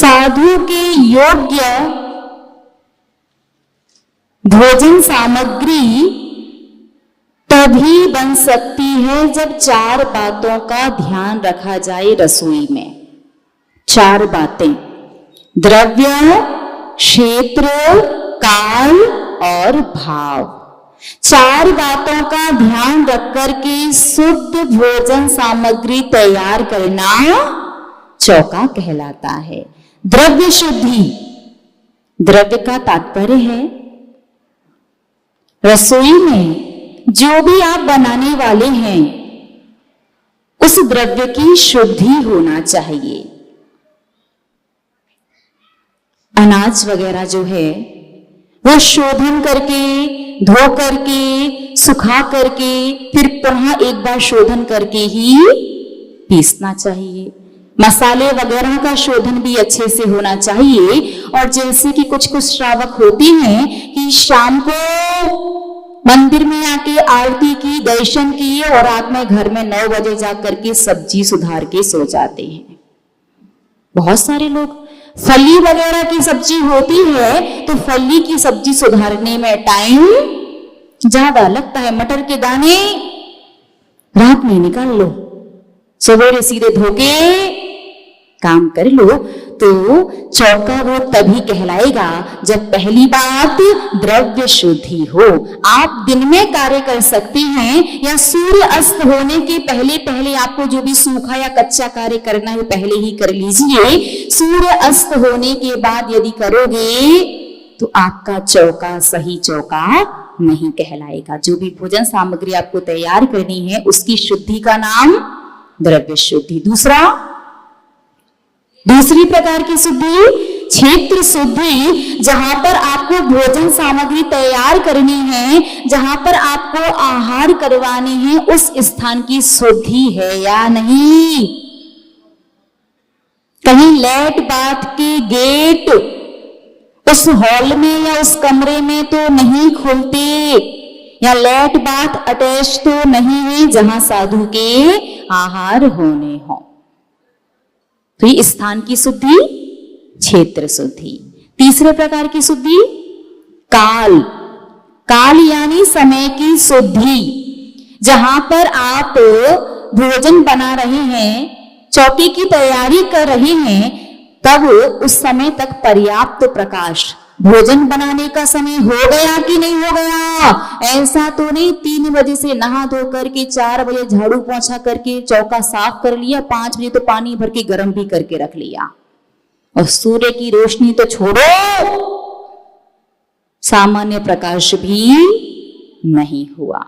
साधु के योग्य भोजन सामग्री तभी बन सकती है जब 4 बातों का ध्यान रखा जाए रसोई में। 4 बातें: द्रव्य, क्षेत्र, काल और भाव। 4 बातों का ध्यान रख करके शुद्ध भोजन सामग्री तैयार करना चौका कहलाता है। द्रव्य शुद्धि, द्रव्य का तात्पर्य है रसोई में जो भी आप बनाने वाले हैं उस द्रव्य की शुद्धि होना चाहिए। अनाज वगैरह जो है वो शोधन करके, धो करके, सुखा करके, फिर पुनः एक बार शोधन करके ही पीसना चाहिए। मसाले वगैरह का शोधन भी अच्छे से होना चाहिए। और जैसे कि कुछ श्रावक होते हैं कि शाम को मंदिर में आके आरती की, दर्शन किए और रात में घर में 9 बजे जाकर के सब्जी सुधार के सो जाते हैं। बहुत सारे लोग, फली वगैरह की सब्जी होती है तो फली की सब्जी सुधारने में टाइम ज्यादा लगता है। मटर के दाने रात में निकाल लो, सवेरे सीधे धोके काम कर लो, तो चौका वो तभी कहलाएगा जब पहली बात द्रव्य शुद्धि हो। आप दिन में कार्य कर सकते हैं या सूर्य अस्त होने के पहले पहले आपको जो भी सूखा या कच्चा कार्य करना है पहले ही कर लीजिए। सूर्य अस्त होने के बाद यदि करोगे तो आपका चौका सही चौका नहीं कहलाएगा। जो भी भोजन सामग्री आपको तैयार करनी है उसकी शुद्धि का नाम द्रव्य शुद्धि। दूसरी प्रकार की शुद्धि क्षेत्र शुद्धि, जहां पर आपको भोजन सामग्री तैयार करनी है, जहां पर आपको आहार करवाने हैं, उस स्थान की शुद्धि है या नहीं। कहीं लैट बाथ के गेट उस हॉल में या उस कमरे में तो नहीं खुलते, या लैट बाथ अटैच तो नहीं है जहां साधु के आहार होने हो। तो ये स्थान की शुद्धि क्षेत्र शुद्धि। तीसरे प्रकार की शुद्धि काल, काल यानी समय की शुद्धि। जहां पर आप भोजन बना रहे हैं, चौकी की तैयारी कर रहे हैं, तब उस समय तक पर्याप्त प्रकाश, भोजन बनाने का समय हो गया कि नहीं हो गया, ऐसा तो नहीं 3 बजे से नहा धो करके 4 बजे झाड़ू पोंछा करके चौका साफ कर लिया, 5 बजे तो पानी भर के गर्म भी करके रख लिया। और सूर्य की रोशनी तो छोड़ो, सामान्य प्रकाश भी नहीं हुआ।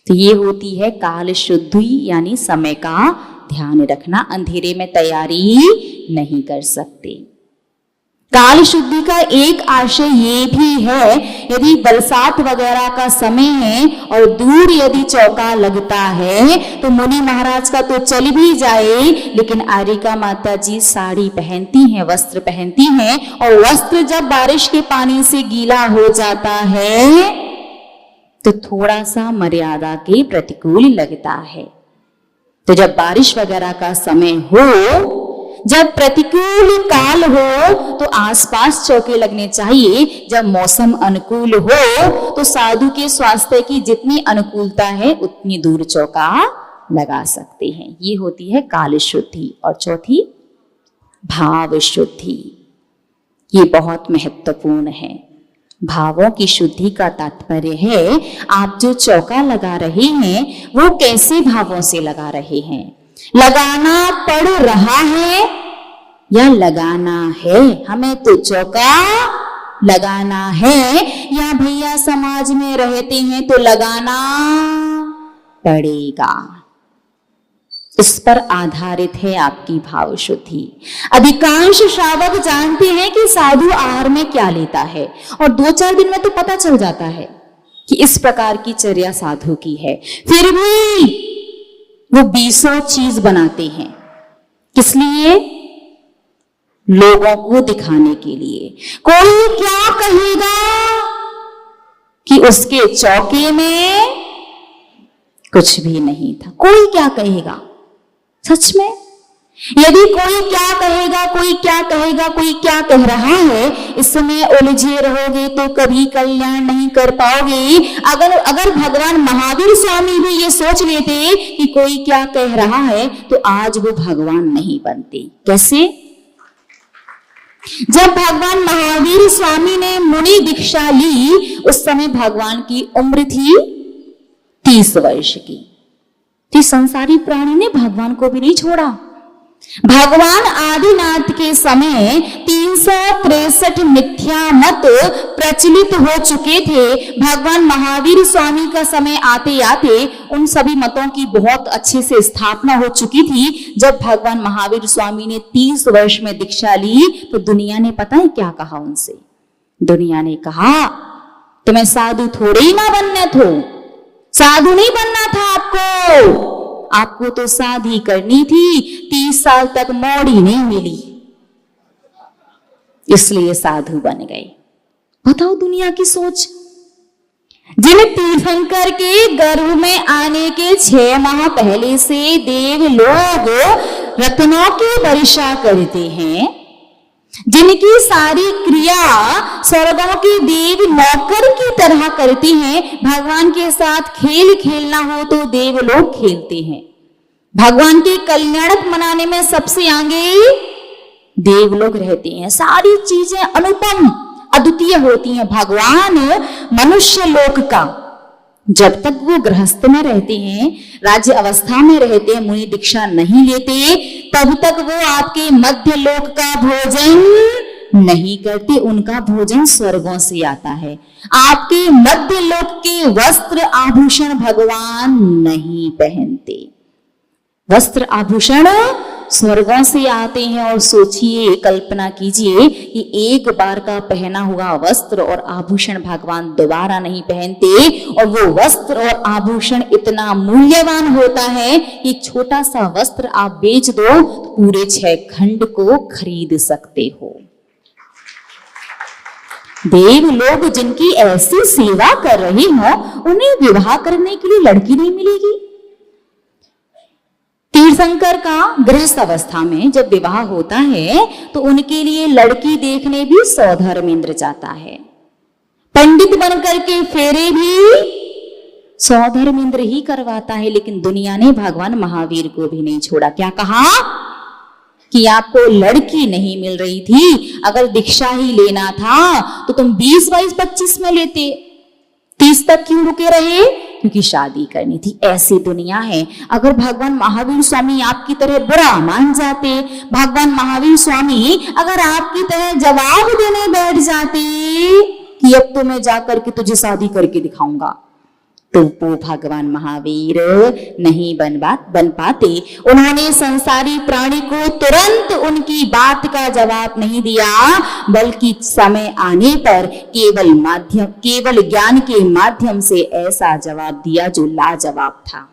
तो ये होती है काल शुद्धि, यानी समय का ध्यान रखना। अंधेरे में तैयारी नहीं कर सकते। काल शुद्धि का एक आशय ये भी है, यदि बरसात वगैरह का समय है और दूर यदि चौका लगता है तो मुनि महाराज का तो चल भी जाए, लेकिन आर्यिका माता जी साड़ी पहनती हैं, वस्त्र पहनती हैं, और वस्त्र जब बारिश के पानी से गीला हो जाता है तो थोड़ा सा मर्यादा के प्रतिकूल लगता है। तो जब बारिश वगैरह का समय हो, जब प्रतिकूल काल हो तो आसपास चौके लगने चाहिए। जब मौसम अनुकूल हो तो साधु के स्वास्थ्य की जितनी अनुकूलता है उतनी दूर चौका लगा सकते हैं। ये होती है काल शुद्धि। और चौथी भाव शुद्धि, ये बहुत महत्वपूर्ण है। भावों की शुद्धि का तात्पर्य है आप जो चौका लगा रहे हैं वो कैसे भावों से लगा रहे हैं। लगाना पड़ रहा है या लगाना है, हमें तो चौका लगाना है, या भैया समाज में रहते हैं तो लगाना पड़ेगा। इस पर आधारित है आपकी भाव शुद्धि। अधिकांश श्रावक जानते हैं कि साधु आहार में क्या लेता है, और 2-4 दिन में तो पता चल जाता है कि इस प्रकार की चर्या साधु की है। फिर भी वो 20 चीज बनाते हैं। किस लिए? लोगों को दिखाने के लिए। कोई क्या कहेगा कि उसके चौके में कुछ भी नहीं था। कोई क्या कहेगा? सच में यदि कोई क्या कहेगा, कोई क्या कहेगा, कोई क्या कह रहा है, इसमें उलझे रहोगे तो कभी कल्याण नहीं कर पाओगे। अगर भगवान महावीर स्वामी भी ये सोच लेते कि कोई क्या कह रहा है, तो आज वो भगवान नहीं बनते। कैसे? जब भगवान महावीर स्वामी ने मुनि दीक्षा ली, उस समय भगवान की उम्र थी 30 वर्ष की। तो संसारी प्राणी ने भगवान को भी नहीं छोड़ा। भगवान आदिनाथ के समय 363 मिथ्या मत प्रचलित हो चुके थे। भगवान महावीर स्वामी का समय आते आते उन सभी मतों की बहुत अच्छे से स्थापना हो चुकी थी। जब भगवान महावीर स्वामी ने 30 वर्ष में दीक्षा ली, तो दुनिया ने पता है क्या कहा उनसे? दुनिया ने कहा, तुम्हें साधु थोड़े ही ना बनने थे, साधु नहीं बनना था आपको तो शादी करनी थी। 30 साल तक मौड़ी नहीं मिली, इसलिए साधु बन गए। बताओ दुनिया की सोच। जिन तीर्थंकर के गर्भ में आने के 6 माह पहले से देव लोग रत्नों की वर्षा करते हैं, जिनकी सारी क्रिया स्वर्गों के देव नौकर की तरह करती हैं, भगवान के साथ खेल खेलना हो तो देव लोग खेलते हैं। भगवान के कल्याणक मनाने में सबसे आगे देव लोग रहते हैं। सारी चीजें अनुपम अद्वितीय होती हैं। भगवान मनुष्य लोक का जब तक वो गृहस्थ में रहते हैं, राज्य अवस्था में रहते हैं, मुनि दीक्षा नहीं लेते, तब तक वो आपके मध्य लोक का भोजन नहीं करते। उनका भोजन स्वर्गों से आता है। आपके मध्य लोक के वस्त्र आभूषण भगवान नहीं पहनते। वस्त्र आभूषण स्वर्गों से आते हैं। और सोचिए, कल्पना कीजिए कि एक बार का पहना हुआ वस्त्र और आभूषण भगवान दोबारा नहीं पहनते। और वो वस्त्र और आभूषण इतना मूल्यवान होता है कि छोटा सा वस्त्र आप बेच दो तो पूरे 6 खंड को खरीद सकते हो। देव लोग जिनकी ऐसी सेवा कर रहे हो, उन्हें विवाह करने के लिए लड़की नहीं मिलेगी। तीर्थंकर का गृहस्थ अवस्था में जब विवाह होता है, तो उनके लिए लड़की देखने भी सौधर्मेंद्र जाता है। पंडित बनकर के फेरे भी सौधर्मेंद्र ही करवाता है। लेकिन दुनिया ने भगवान महावीर को भी नहीं छोड़ा। क्या कहा कि आपको लड़की नहीं मिल रही थी, अगर दीक्षा ही लेना था तो तुम 20, 22, 25 में लेते, 30 तक क्यों रुके रहे? क्योंकि शादी करनी थी। ऐसी दुनिया है। अगर भगवान महावीर स्वामी आपकी तरह बुरा मान जाते, भगवान महावीर स्वामी अगर आपकी तरह जवाब देने बैठ जाते कि अब तो मैं जाकर के तुझे शादी करके दिखाऊंगा, तो वो भगवान महावीर नहीं बन पाते। उन्होंने संसारी प्राणी को तुरंत उनकी बात का जवाब नहीं दिया, बल्कि समय आने पर केवल ज्ञान के माध्यम से ऐसा जवाब दिया जो लाजवाब था।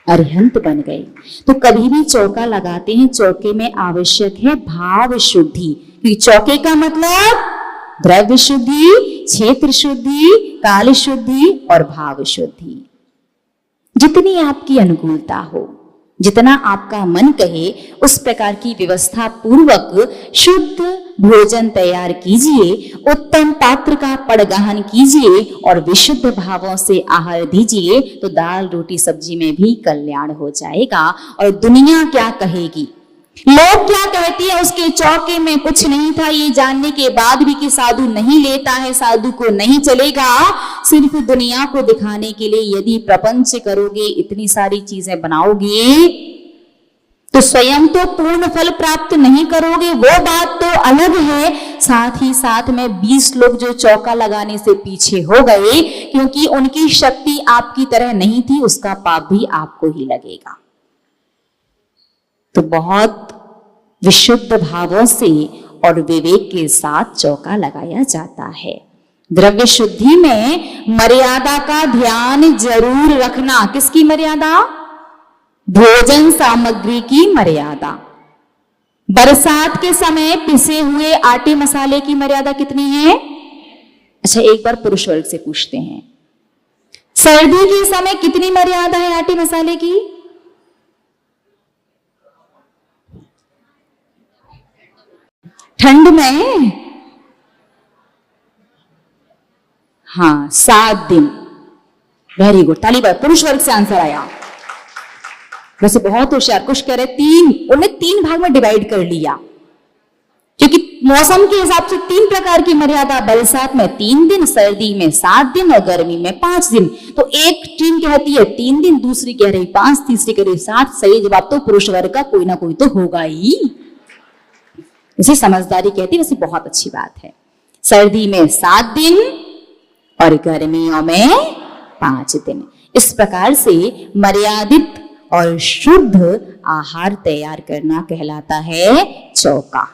अरिहंत बन गए। तो कभी भी चौका लगाते हैं, चौके में आवश्यक है भाव शुद्धि। क्योंकि चौके का मतलब द्रव्य शुद्धि, क्षेत्र शुद्धि, काल शुद्धि और भाव शुद्धि। जितनी आपकी अनुकूलता हो, जितना आपका मन कहे, उस प्रकार की व्यवस्था पूर्वक शुद्ध भोजन तैयार कीजिए, उत्तम पात्र का पड़गहन कीजिए और विशुद्ध भावों से आहार दीजिए, तो दाल रोटी सब्जी में भी कल्याण हो जाएगा। और दुनिया क्या कहेगी, लोग क्या कहती है, उसके चौके में कुछ नहीं था, ये जानने के बाद भी कि साधु नहीं लेता है, साधु को नहीं चलेगा, सिर्फ दुनिया को दिखाने के लिए यदि प्रपंच करोगे, इतनी सारी चीजें बनाओगे, तो स्वयं तो पूर्ण फल प्राप्त नहीं करोगे, वो बात तो अलग है। साथ ही साथ में 20 लोग जो चौका लगाने से पीछे हो गए, क्योंकि उनकी शक्ति आपकी तरह नहीं थी, उसका पाप भी आपको ही लगेगा। तो बहुत विशुद्ध भावों से और विवेक के साथ चौका लगाया जाता है। द्रव्य शुद्धि में मर्यादा का ध्यान जरूर रखना। किसकी मर्यादा? भोजन सामग्री की मर्यादा। बरसात के समय पिसे हुए आटे मसाले की मर्यादा कितनी है? अच्छा, एक बार पुरुष वर्ग से पूछते हैं, सर्दी के समय कितनी मर्यादा है आटे मसाले की? ठंड में हाँ 7 दिन। वेरी गुड, ताली बजाओ। पुरुष वर्ग से आंसर आया। वैसे बहुत होशियार, कुछ कह रहे 3, उन्हें 3 भाग में डिवाइड कर लिया, क्योंकि मौसम के हिसाब से 3 प्रकार की मर्यादा, बरसात में 3 दिन, सर्दी में 7 दिन और गर्मी में 5 दिन। तो एक टीम कहती है 3 दिन, दूसरी कह रही 5, तीसरी कह रही 7। सही जवाब तो पुरुष वर्ग का कोई ना कोई तो होगा ही। इसे समझदारी कहती है। वैसे बहुत अच्छी बात है। सर्दी में 7 दिन और गर्मियों में 5 दिन। इस प्रकार से मर्यादित और शुद्ध आहार तैयार करना कहलाता है चौका।